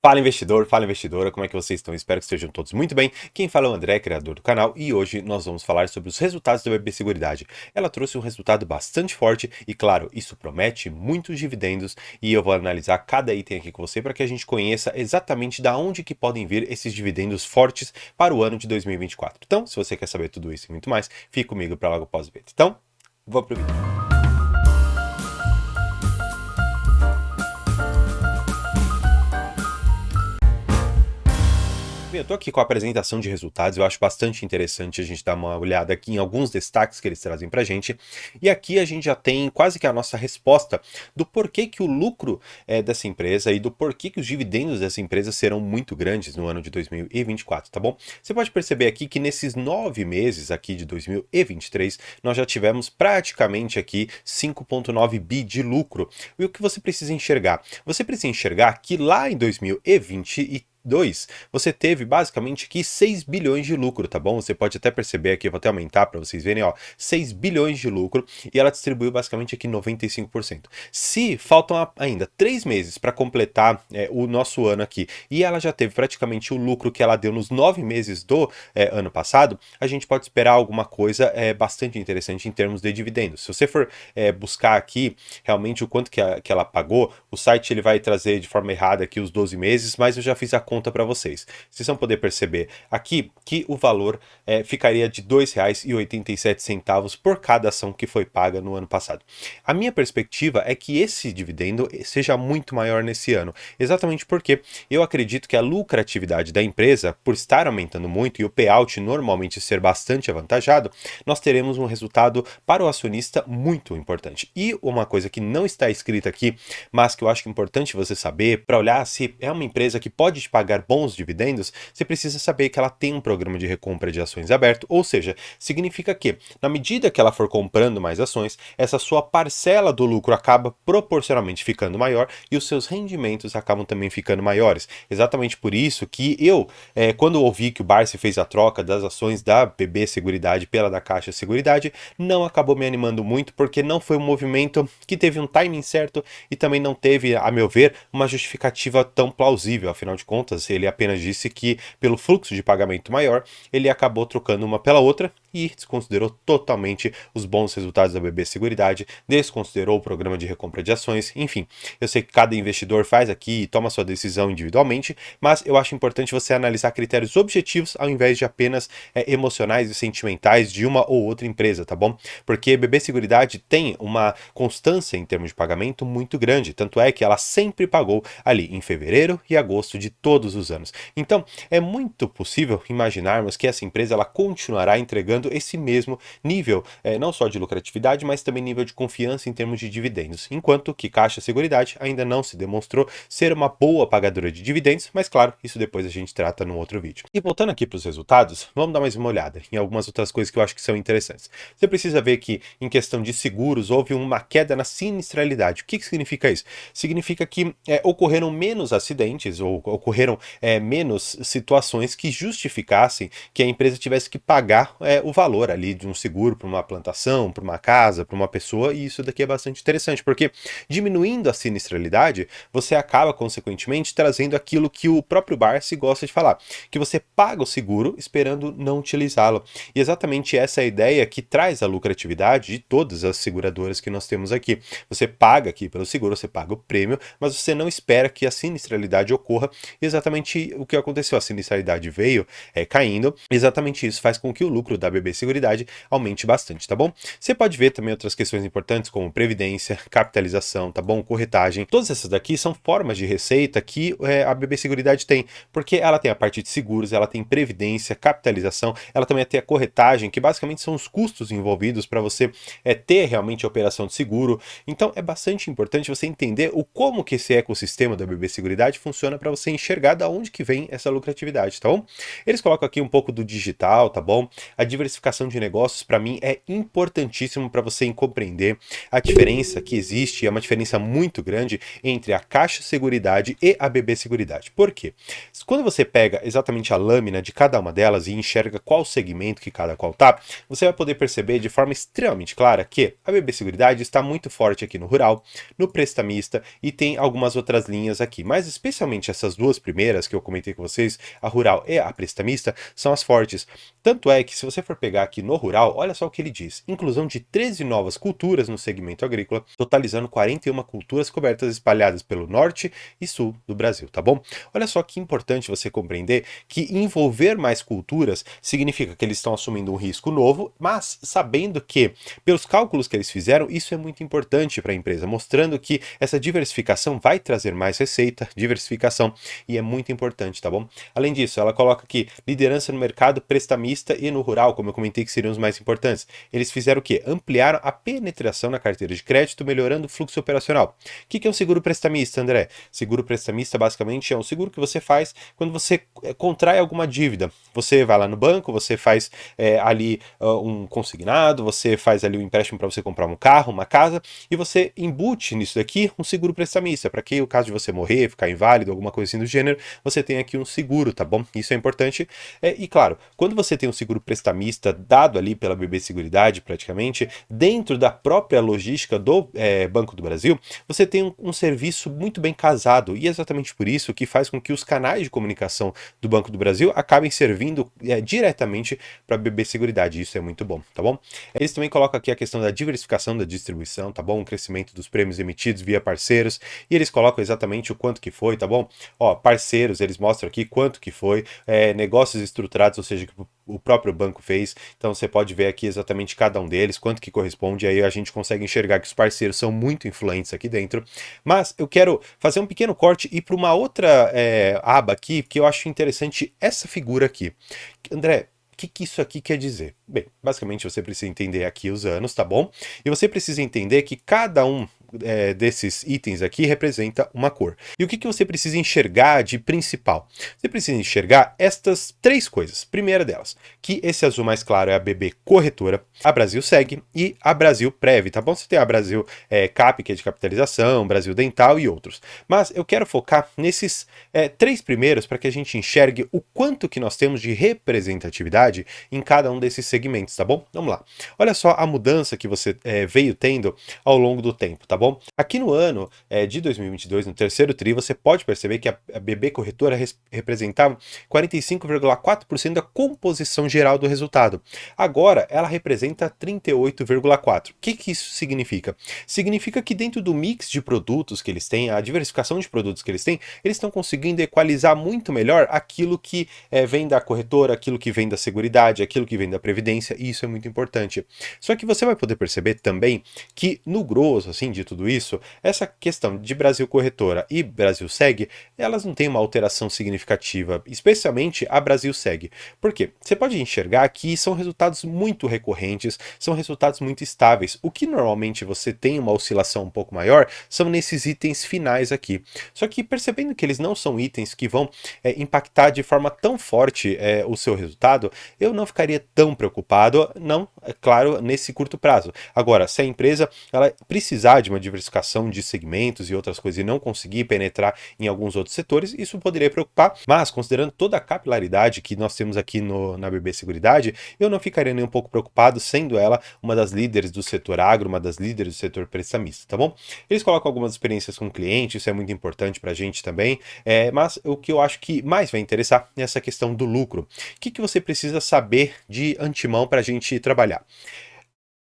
Fala investidor, fala investidora, como é que vocês estão? Espero que estejam todos muito bem. Quem fala é o André, criador do canal, e hoje nós vamos falar sobre os resultados da BB Seguridade. Ela trouxe um resultado bastante forte e, claro, isso promete muitos dividendos e eu vou analisar cada item aqui com você para que a gente conheça exatamente da onde que podem vir esses dividendos fortes para o ano de 2024. Então, se você quer saber tudo isso e muito mais, fique comigo para logo após o vídeo. Então, vamos pro vídeo. Bem, eu tô aqui com a apresentação de resultados, eu acho bastante interessante a gente dar uma olhada aqui em alguns destaques que eles trazem pra gente. E aqui a gente já tem quase que a nossa resposta do porquê que o lucro dessa empresa e do porquê que os dividendos dessa empresa serão muito grandes no ano de 2024, tá bom? Você pode perceber aqui que nesses 9 meses aqui de 2023, nós já tivemos praticamente aqui 5,9 bi de lucro. E o que você precisa enxergar? Você precisa enxergar que lá em 2022, você teve basicamente aqui 6 bilhões de lucro, tá bom? Você pode até perceber aqui, eu vou até aumentar para vocês verem, ó, 6 bilhões de lucro e ela distribuiu basicamente aqui 95%. Se faltam ainda 3 meses para completar o nosso ano aqui e ela já teve praticamente o lucro que ela deu nos 9 meses do ano passado, a gente pode esperar alguma coisa bastante interessante em termos de dividendos. Se você for buscar aqui realmente o quanto que ela pagou, o site ele vai trazer de forma errada aqui os 12 meses, mas eu já fiz a conta para vocês. Vocês vão poder perceber aqui que o valor ficaria de R$ 2,87 por cada ação que foi paga no ano passado. A minha perspectiva é que esse dividendo seja muito maior nesse ano, exatamente porque eu acredito que a lucratividade da empresa, por estar aumentando muito e o payout normalmente ser bastante avantajado, nós teremos um resultado para o acionista muito importante. E uma coisa que não está escrita aqui, mas que eu acho importante você saber, para olhar se é uma empresa que pode te pagar bons dividendos, você precisa saber que ela tem um programa de recompra de ações aberto, ou seja, significa que, na medida que ela for comprando mais ações, essa sua parcela do lucro acaba proporcionalmente ficando maior e os seus rendimentos acabam também ficando maiores. Exatamente por isso que eu, quando ouvi que o Barsi fez a troca das ações da BB Seguridade pela da Caixa Seguridade, não acabou me animando muito, porque não foi um movimento que teve um timing certo e também não teve, a meu ver, uma justificativa tão plausível. Afinal de contas, ele apenas disse que, pelo fluxo de pagamento maior, ele acabou trocando uma pela outra e desconsiderou totalmente os bons resultados da BB Seguridade, desconsiderou o programa de recompra de ações, enfim. Eu sei que cada investidor faz aqui e toma sua decisão individualmente, mas eu acho importante você analisar critérios objetivos ao invés de apenas emocionais e sentimentais de uma ou outra empresa, tá bom? Porque BB Seguridade tem uma constância em termos de pagamento muito grande, tanto é que ela sempre pagou ali em fevereiro e agosto de todos os anos. Então, é muito possível imaginarmos que essa empresa ela continuará entregando esse mesmo nível, não só de lucratividade, mas também nível de confiança em termos de dividendos, enquanto que Caixa Seguridade ainda não se demonstrou ser uma boa pagadora de dividendos, mas claro, isso depois a gente trata num outro vídeo. E voltando aqui para os resultados, vamos dar mais uma olhada em algumas outras coisas que eu acho que são interessantes. Você precisa ver que, em questão de seguros, houve uma queda na sinistralidade. O que significa isso? Significa que ocorreram menos acidentes ou ocorreram menos situações que justificassem que a empresa tivesse que pagar o valor ali de um seguro para uma plantação, para uma casa, para uma pessoa, e isso daqui é bastante interessante, porque diminuindo a sinistralidade, você acaba, consequentemente, trazendo aquilo que o próprio Barsi gosta de falar, que você paga o seguro esperando não utilizá-lo. E exatamente essa é a ideia que traz a lucratividade de todas as seguradoras que nós temos aqui. Você paga aqui pelo seguro, você paga o prêmio, mas você não espera que a sinistralidade ocorra. Exatamente o que aconteceu, a sinistralidade veio caindo, exatamente isso faz com que o lucro da BB Seguridade aumente bastante, tá bom? Você pode ver também outras questões importantes como previdência, capitalização, tá bom? Corretagem. Todas essas daqui são formas de receita que a BB Seguridade tem, porque ela tem a parte de seguros, ela tem previdência, capitalização, ela também tem a corretagem, que basicamente são os custos envolvidos para você ter realmente a operação de seguro. Então é bastante importante você entender o como que esse ecossistema da BB Seguridade funciona para você enxergar da onde que vem essa lucratividade, tá bom? Eles colocam aqui um pouco do digital, tá bom? A diversificação de negócios, para mim, é importantíssimo para você compreender a diferença que existe, é uma diferença muito grande entre a Caixa Seguridade e a BB Seguridade. Por quê? Quando você pega exatamente a lâmina de cada uma delas e enxerga qual segmento que cada qual tá, você vai poder perceber de forma extremamente clara que a BB Seguridade está muito forte aqui no rural, no prestamista e tem algumas outras linhas aqui, mas especialmente essas duas primeiras que eu comentei com vocês, a rural e a prestamista, são as fortes. Tanto é que se você for pegar aqui no rural, olha só o que ele diz: inclusão de 13 novas culturas no segmento agrícola, totalizando 41 culturas cobertas espalhadas pelo norte e sul do Brasil, tá bom? Olha só que importante você compreender que envolver mais culturas significa que eles estão assumindo um risco novo, mas sabendo que, pelos cálculos que eles fizeram, isso é muito importante para a empresa, mostrando que essa diversificação vai trazer mais receita, diversificação, e é muito importante, tá bom? Além disso, ela coloca aqui liderança no mercado prestamista e no rural, como eu comentei que seriam os mais importantes. Eles fizeram o quê? Ampliaram a penetração na carteira de crédito, melhorando o fluxo operacional. O que é um seguro prestamista, André? Seguro prestamista basicamente é um seguro que você faz quando você contrai alguma dívida. Você vai lá no banco, você faz ali um consignado, você faz ali um empréstimo para você comprar um carro, uma casa, e você embute nisso daqui um seguro prestamista, para que o caso de você morrer, ficar inválido, alguma coisa assim do gênero, você tem aqui um seguro, tá bom? Isso é importante. E claro, quando você tem um seguro prestamista dado ali pela BB Seguridade, praticamente, dentro da própria logística do Banco do Brasil, você tem um serviço muito bem casado, e é exatamente por isso que faz com que os canais de comunicação do Banco do Brasil acabem servindo diretamente para a BB Seguridade. Isso é muito bom, tá bom? Eles também colocam aqui a questão da diversificação da distribuição, tá bom? O crescimento dos prêmios emitidos via parceiros, e eles colocam exatamente o quanto que foi, tá bom? Ó, parceiros, eles mostram aqui quanto que foi, negócios estruturados, ou seja, que o próprio banco fez, então você pode ver aqui exatamente cada um deles, quanto que corresponde, aí a gente consegue enxergar que os parceiros são muito influentes aqui dentro. Mas eu quero fazer um pequeno corte e ir para uma outra aba aqui, que eu acho interessante essa figura aqui. André, o que isso aqui quer dizer? Bem, basicamente você precisa entender aqui os anos, tá bom? E você precisa entender que cada um desses itens aqui representa uma cor. E o que você precisa enxergar de principal? Você precisa enxergar estas três coisas. Primeira delas, que esse azul mais claro é a BB Corretora, a Brasil Seg e a Brasil Prev, tá bom? Você tem a Brasil Cap, que é de capitalização, Brasil Dental e outros. Mas eu quero focar nesses três primeiros para que a gente enxergue o quanto que nós temos de representatividade em cada um desses segmentos, tá bom? Vamos lá. Olha só a mudança que você veio tendo ao longo do tempo, tá bom? Aqui no ano de 2022, no terceiro tri, você pode perceber que a BB Corretora representava 45,4% da composição geral do resultado. Agora, ela representa 38,4%. O que isso significa? Significa que dentro do mix de produtos que eles têm, a diversificação de produtos que eles têm, eles estão conseguindo equalizar muito melhor aquilo que vem da corretora, aquilo que vem da seguridade, aquilo que vem da previdência, e isso é muito importante. Só que você vai poder perceber também que no grosso, assim, de tudo isso, essa questão de Brasil Corretora e Brasil Seg, elas não têm uma alteração significativa, especialmente a Brasil Seg. Por quê? Você pode enxergar que são resultados muito recorrentes, são resultados muito estáveis. O que normalmente você tem uma oscilação um pouco maior são nesses itens finais aqui. Só que percebendo que eles não são itens que vão impactar de forma tão forte o seu resultado, eu não ficaria tão preocupado, não, é claro, nesse curto prazo. Agora, se a empresa ela precisar de uma diversificação de segmentos e outras coisas e não conseguir penetrar em alguns outros setores, isso poderia preocupar, mas considerando toda a capilaridade que nós temos aqui na BB Seguridade, eu não ficaria nem um pouco preocupado, sendo ela uma das líderes do setor agro, uma das líderes do setor prestamista, tá bom? Eles colocam algumas experiências com clientes, isso é muito importante pra gente também, mas o que eu acho que mais vai interessar é essa questão do lucro. O que você precisa saber de antemão para a gente trabalhar?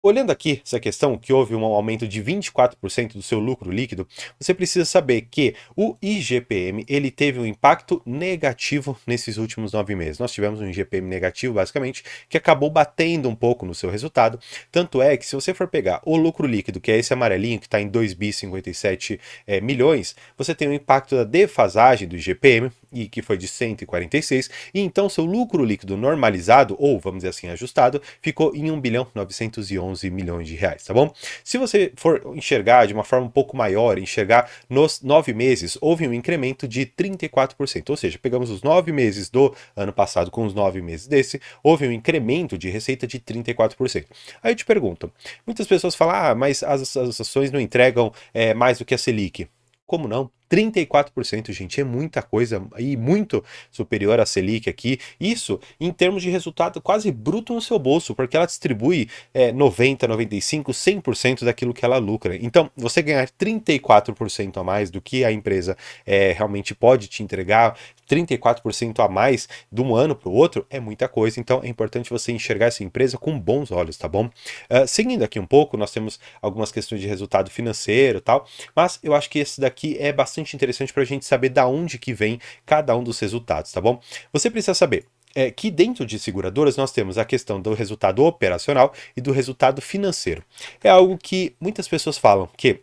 Olhando aqui essa questão, que houve um aumento de 24% do seu lucro líquido, você precisa saber que o IGPM ele teve um impacto negativo nesses últimos 9 meses. Nós tivemos um IGPM negativo, basicamente, que acabou batendo um pouco no seu resultado. Tanto é que se você for pegar o lucro líquido, que é esse amarelinho, que está em 2,57 milhões, você tem um impacto da defasagem do IGPM, e que foi de 146, e então seu lucro líquido normalizado, ou vamos dizer assim, ajustado, ficou em 1.911 bilhões de reais, tá bom? Se você for enxergar de uma forma um pouco maior, enxergar nos 9 meses, houve um incremento de 34%, ou seja, pegamos os 9 meses do ano passado com os 9 meses desse, houve um incremento de receita de 34%. Aí eu te pergunto, muitas pessoas falam, mas as ações não entregam mais do que a Selic. Como não? 34%, gente, é muita coisa e muito superior à Selic aqui. Isso em termos de resultado quase bruto no seu bolso, porque ela distribui 90, 95, 100% daquilo que ela lucra. Então, você ganhar 34% a mais do que a empresa realmente pode te entregar, 34% a mais de um ano para o outro, é muita coisa. Então, é importante você enxergar essa empresa com bons olhos, tá bom? Seguindo aqui um pouco, nós temos algumas questões de resultado financeiro e tal, mas eu acho que esse daqui é bastante interessante para a gente saber da onde que vem cada um dos resultados, tá bom? Você precisa saber que dentro de seguradoras nós temos a questão do resultado operacional e do resultado financeiro. É algo que muitas pessoas falam que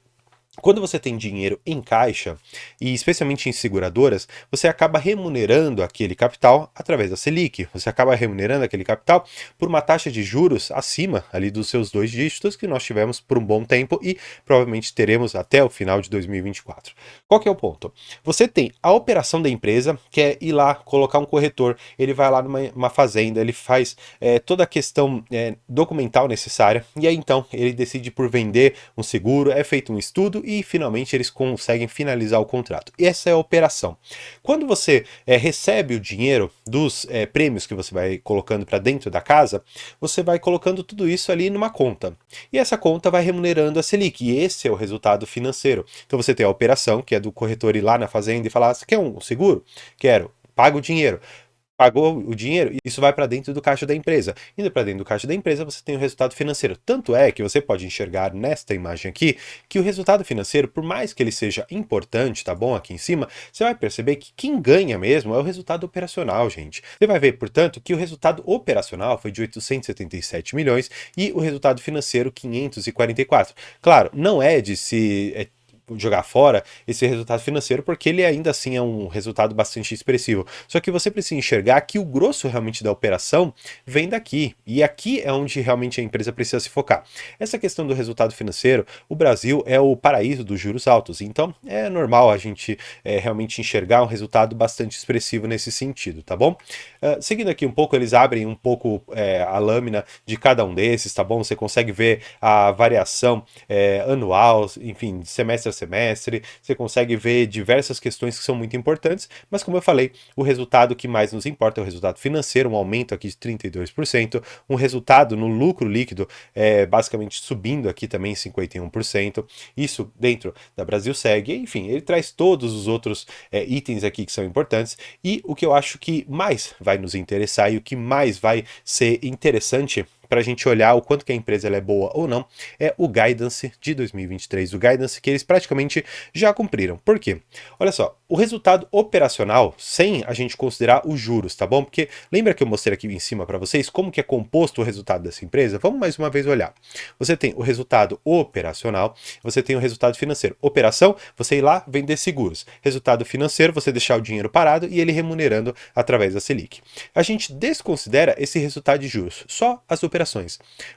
quando você tem dinheiro em caixa, e especialmente em seguradoras, você acaba remunerando aquele capital através da Selic. Você acaba remunerando aquele capital por uma taxa de juros acima ali dos seus 2 dígitos que nós tivemos por um bom tempo e provavelmente teremos até o final de 2024. Qual que é o ponto? Você tem a operação da empresa, que é ir lá colocar um corretor, ele vai lá numa fazenda, ele faz toda a questão documental necessária, e aí então ele decide por vender um seguro, é feito um estudo, e finalmente eles conseguem finalizar o contrato. E essa é a operação. Quando você recebe o dinheiro dos prêmios que você vai colocando para dentro da casa, você vai colocando tudo isso ali numa conta. E essa conta vai remunerando a Selic, e esse é o resultado financeiro. Então você tem a operação, que é do corretor ir lá na fazenda e falar, você quer um seguro? Quero. Paga o dinheiro. Pagou o dinheiro, isso vai para dentro do caixa da empresa. Indo para dentro do caixa da empresa, você tem o resultado financeiro. Tanto é que você pode enxergar nesta imagem aqui que o resultado financeiro, por mais que ele seja importante, tá bom, aqui em cima, você vai perceber que quem ganha mesmo é o resultado operacional, gente. Você vai ver, portanto, que o resultado operacional foi de 877 milhões e o resultado financeiro 544. Claro, não é de se jogar fora esse resultado financeiro, porque ele ainda assim é um resultado bastante expressivo. Só que você precisa enxergar que o grosso realmente da operação vem daqui, e aqui é onde realmente a empresa precisa se focar. Essa questão do resultado financeiro, o Brasil é o paraíso dos juros altos, então é normal a gente realmente enxergar um resultado bastante expressivo nesse sentido, tá bom? Seguindo aqui um pouco, eles abrem um pouco a lâmina de cada um desses, tá bom? Você consegue ver a variação anual, enfim, semestre a semestre, você consegue ver diversas questões que são muito importantes, mas como eu falei, o resultado que mais nos importa é o resultado financeiro, um aumento aqui de 32%, um resultado no lucro líquido basicamente subindo aqui também 51%, isso dentro da Brasilseg, enfim, ele traz todos os outros itens aqui que são importantes, e o que eu acho que mais vai nos interessar e o que mais vai ser interessante para a gente olhar o quanto que a empresa ela é boa ou não, é o guidance de 2023, o guidance que eles praticamente já cumpriram. Por quê? Olha só, o resultado operacional, sem a gente considerar os juros, tá bom? Porque lembra que eu mostrei aqui em cima para vocês como que é composto o resultado dessa empresa? Vamos mais uma vez olhar. Você tem o resultado operacional, você tem o resultado financeiro. Operação, você ir lá vender seguros. Resultado financeiro, você deixar o dinheiro parado e ele remunerando através da Selic. A gente desconsidera esse resultado de juros, só as operações.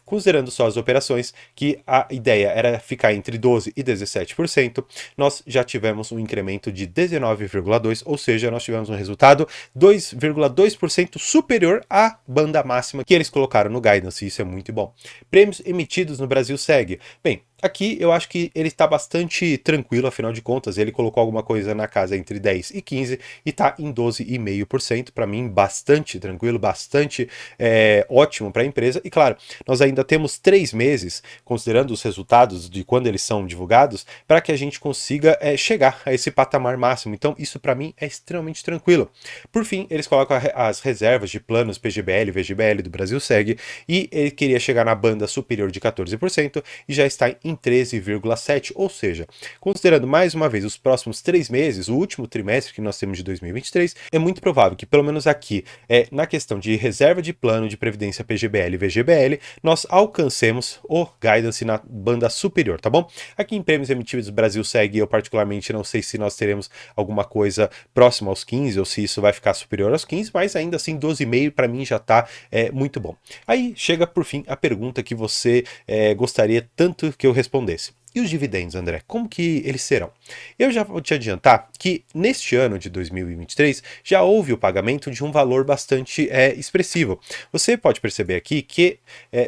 Considerando só as operações, que a ideia era ficar entre 12% e 17%, nós já tivemos um incremento de 19,2%, ou seja, nós tivemos um resultado 2,2% superior à banda máxima que eles colocaram no guidance, e isso é muito bom. Prêmios emitidos no Brasilseg. Bem, aqui eu acho que ele está bastante tranquilo, afinal de contas, ele colocou alguma coisa na casa entre 10 e 15 e está em 12,5%, para mim bastante tranquilo, bastante ótimo para a empresa. E claro, nós ainda temos 3 meses, considerando os resultados de quando eles são divulgados, para que a gente consiga chegar a esse patamar máximo. Então isso para mim é extremamente tranquilo. Por fim, eles colocam as reservas de planos PGBL e VGBL do Brasilseg, e ele queria chegar na banda superior de 14% e já está em em 13,7, ou seja, considerando mais uma vez os próximos 3 meses, o último trimestre que nós temos de 2023, é muito provável que pelo menos aqui, na questão de reserva de plano de previdência PGBL e VGBL, nós alcancemos o guidance na banda superior, tá bom? Aqui em prêmios emitidos do Brasil segue, eu particularmente não sei se nós teremos alguma coisa próxima aos 15 ou se isso vai ficar superior aos 15, mas ainda assim 12,5 para mim já tá muito bom. Aí chega por fim a pergunta que você gostaria tanto que eu respondesse. E os dividendos, André, como que eles serão? Eu já vou te adiantar que neste ano de 2023 já houve o pagamento de um valor bastante expressivo. Você pode perceber aqui que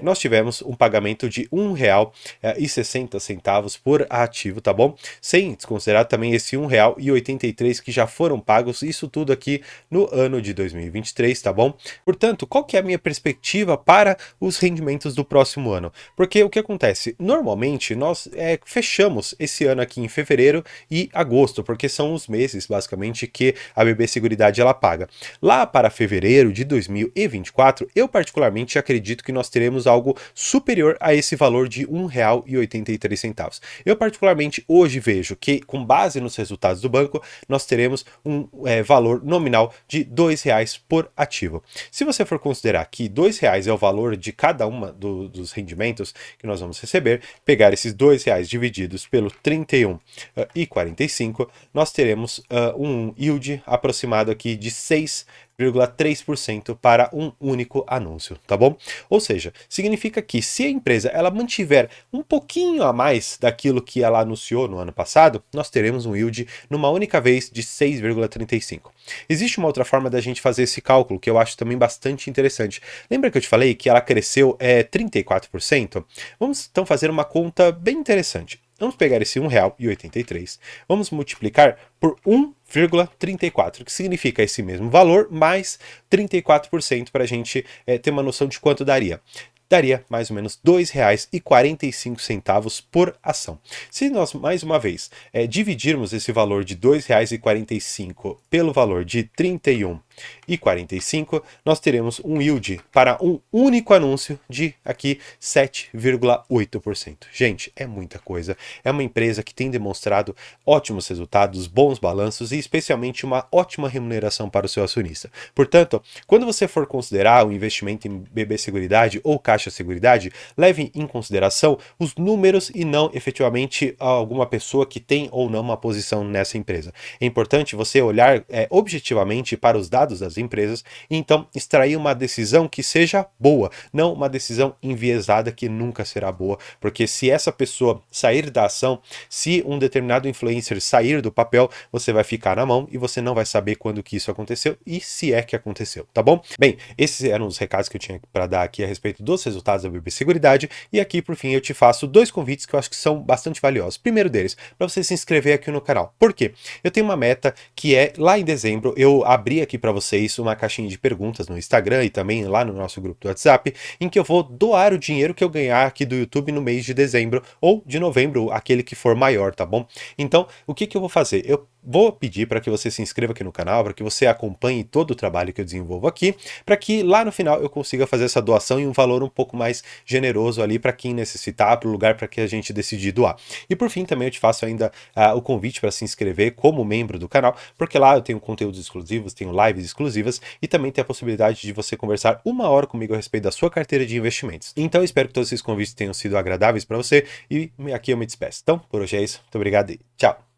nós tivemos um pagamento de R$1,60 por ativo, tá bom? Sem desconsiderar também esse R$1,83 que já foram pagos, isso tudo aqui no ano de 2023, tá bom? Portanto, qual que é a minha perspectiva para os rendimentos do próximo ano? Porque o que acontece? Normalmente nós fechamos esse ano aqui em fevereiro e agosto, porque são os meses basicamente que a BB Seguridade ela paga. Lá para fevereiro de 2024, eu particularmente acredito que nós teremos algo superior a esse valor de R$1,83. Eu particularmente hoje vejo que, com base nos resultados do banco, nós teremos um valor nominal de R$2 por ativo. Se você for considerar que R$2 é o valor de cada uma dos rendimentos que nós vamos receber, pegar esses R$2 divididos pelo 31,45, nós teremos um yield aproximado aqui de 6,3% para um único anúncio, tá bom? Ou seja, significa que se a empresa ela mantiver um pouquinho a mais daquilo que ela anunciou no ano passado, nós teremos um yield numa única vez de 6,35. Existe uma outra forma da gente fazer esse cálculo que eu acho também bastante interessante. Lembra que eu te falei que ela cresceu 34%? Vamos então fazer uma conta bem interessante. Vamos pegar esse R$1,83, vamos multiplicar por 1,34, que significa esse mesmo valor, mais 34% para a gente ter uma noção de quanto daria. Daria mais ou menos R$2,45 por ação. Se nós, mais uma vez, dividirmos esse valor de R$2,45 pelo valor de 31,45, nós teremos um yield para um único anúncio de aqui 7,8%. Gente, é muita coisa. É uma empresa que tem demonstrado ótimos resultados, bons balanços e especialmente uma ótima remuneração para o seu acionista. Portanto, quando você for considerar o investimento em BB Seguridade ou Caixa Seguridade, leve em consideração os números e não efetivamente alguma pessoa que tem ou não uma posição nessa empresa. É importante você olhar objetivamente para os dados das empresas e então extrair uma decisão que seja boa, não uma decisão enviesada que nunca será boa, porque se essa pessoa sair da ação, se um determinado influencer sair do papel, você vai ficar na mão e você não vai saber quando que isso aconteceu e se é que aconteceu, tá bom? Bem, esses eram os recados que eu tinha para dar aqui a respeito dos resultados da BB Seguridade e aqui por fim eu te faço 2 convites que eu acho que são bastante valiosos. Primeiro deles, para você se inscrever aqui no canal. Por quê? Eu tenho uma meta que lá em dezembro eu abri aqui para vocês uma caixinha de perguntas no Instagram e também lá no nosso grupo do WhatsApp, em que eu vou doar o dinheiro que eu ganhar aqui do YouTube no mês de dezembro ou de novembro, aquele que for maior, tá bom? Então, o que eu vou fazer? Eu vou pedir para que você se inscreva aqui no canal, para que você acompanhe todo o trabalho que eu desenvolvo aqui, para que lá no final eu consiga fazer essa doação em um valor um pouco mais generoso ali para quem necessitar, para o lugar para que a gente decidir doar. E por fim também eu te faço ainda o convite para se inscrever como membro do canal, porque lá eu tenho conteúdos exclusivos, tenho lives exclusivas e também tem a possibilidade de você conversar 1 hora comigo a respeito da sua carteira de investimentos. Então eu espero que todos esses convites tenham sido agradáveis para você e aqui eu me despeço. Então, por hoje é isso. Muito obrigado e tchau!